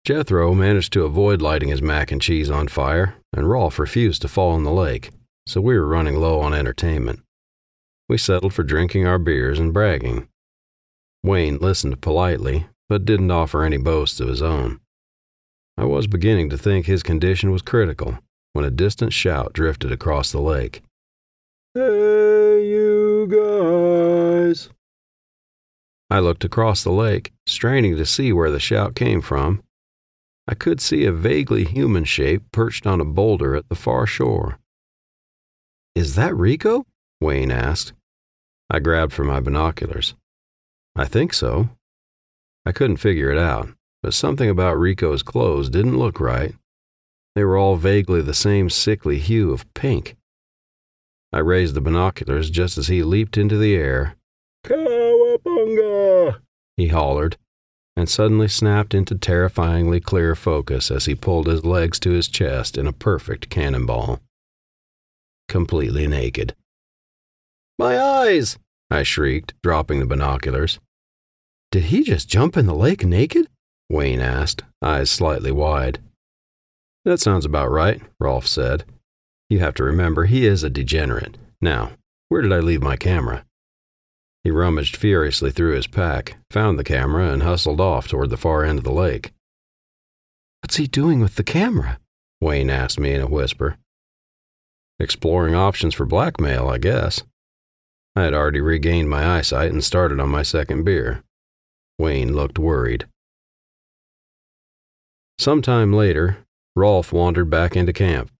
Jethro managed to avoid lighting his mac and cheese on fire, and Rolf refused to fall in the lake, so we were running low on entertainment. We settled for drinking our beers and bragging. Wayne listened politely, but didn't offer any boasts of his own. I was beginning to think his condition was critical when a distant shout drifted across the lake. "Hey, you guys!" I looked across the lake, straining to see where the shout came from. I could see a vaguely human shape perched on a boulder at the far shore. "Is that Rico?" Wayne asked. I grabbed for my binoculars. "I think so." I couldn't figure it out, but something about Rico's clothes didn't look right. They were all vaguely the same sickly hue of pink. I raised the binoculars just as he leaped into the air. "Cowabunga!" he hollered, and suddenly snapped into terrifyingly clear focus as he pulled his legs to his chest in a perfect cannonball. Completely naked. "My eyes!" I shrieked, dropping the binoculars. "Did he just jump in the lake naked?" Wayne asked, eyes slightly wide. "That sounds about right," Rolf said. "You have to remember he is a degenerate. Now, where did I leave my camera?" He rummaged furiously through his pack, found the camera, and hustled off toward the far end of the lake. "What's he doing with the camera?" Wayne asked me in a whisper. "Exploring options for blackmail, I guess." I had already regained my eyesight and started on my second beer. Wayne looked worried. Sometime later, Rolf wandered back into camp.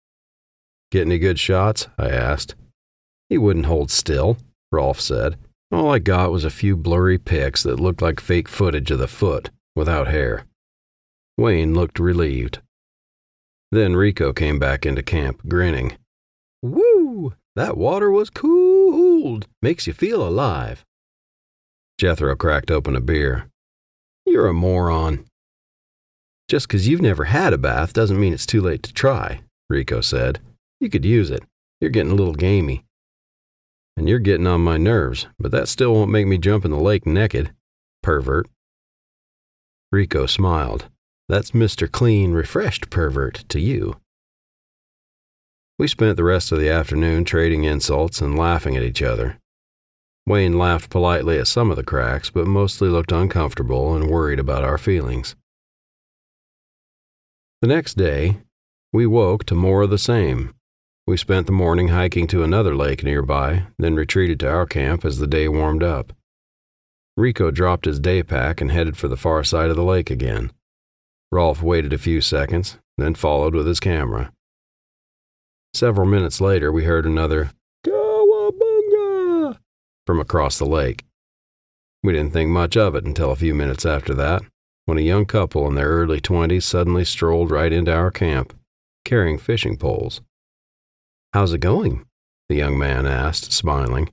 "Get any good shots?" I asked. "He wouldn't hold still," Rolf said. "All I got was a few blurry pics that looked like fake footage of the foot, without hair." Wayne looked relieved. Then Rico came back into camp, grinning. "Woo! That water was cooled. Makes you feel alive." Jethro cracked open a beer. "You're a moron." "Just 'cause you've never had a bath doesn't mean it's too late to try," Rico said. "You could use it. You're getting a little gamey. And you're getting on my nerves, but that still won't make me jump in the lake naked. Pervert." Rico smiled. "That's Mr. Clean, Refreshed Pervert to you." We spent the rest of the afternoon trading insults and laughing at each other. Wayne laughed politely at some of the cracks, but mostly looked uncomfortable and worried about our feelings. The next day, we woke to more of the same. We spent the morning hiking to another lake nearby, then retreated to our camp as the day warmed up. Rico dropped his day pack and headed for the far side of the lake again. Rolf waited a few seconds, then followed with his camera. Several minutes later, we heard another "Cowabunga!" from across the lake. We didn't think much of it until a few minutes after that, when a young couple in their early 20s suddenly strolled right into our camp, carrying fishing poles. "How's it going?" the young man asked, smiling.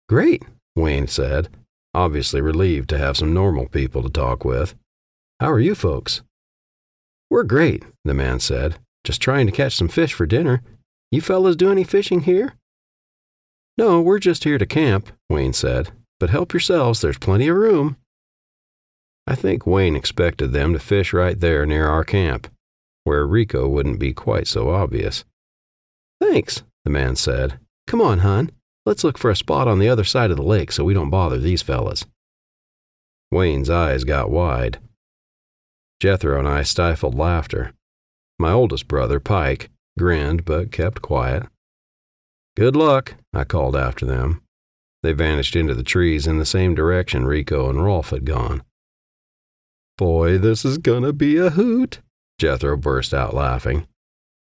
"Great," Wayne said, obviously relieved to have some normal people to talk with. "How are you folks?" "We're great," the man said. "Just trying to catch some fish for dinner. You fellas do any fishing here?" "No, we're just here to camp," Wayne said. "But help yourselves, there's plenty of room." I think Wayne expected them to fish right there near our camp, where Rico wouldn't be quite so obvious. "Thanks," the man said. "Come on, hon. Let's look for a spot on the other side of the lake so we don't bother these fellas." Wayne's eyes got wide. Jethro and I stifled laughter. My oldest brother, Pike, grinned but kept quiet. "Good luck," I called after them. They vanished into the trees in the same direction Rico and Rolf had gone. "Boy, this is gonna be a hoot," Jethro burst out laughing.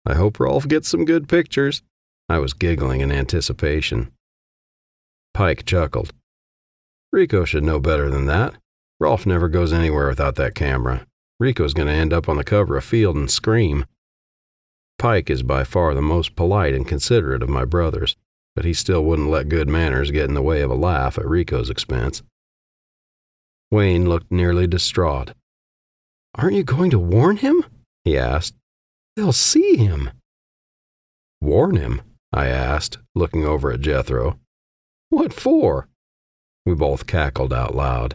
"I hope Rolf gets some good pictures." I was giggling in anticipation. Pike chuckled. "Rico should know better than that. Rolf never goes anywhere without that camera. Rico's going to end up on the cover of Field and scream." Pike is by far the most polite and considerate of my brothers, but he still wouldn't let good manners get in the way of a laugh at Rico's expense. Wayne looked nearly distraught. "Aren't you going to warn him?" he asked. "They'll see him." "Warn him?" I asked, looking over at Jethro. "What for?" We both cackled out loud.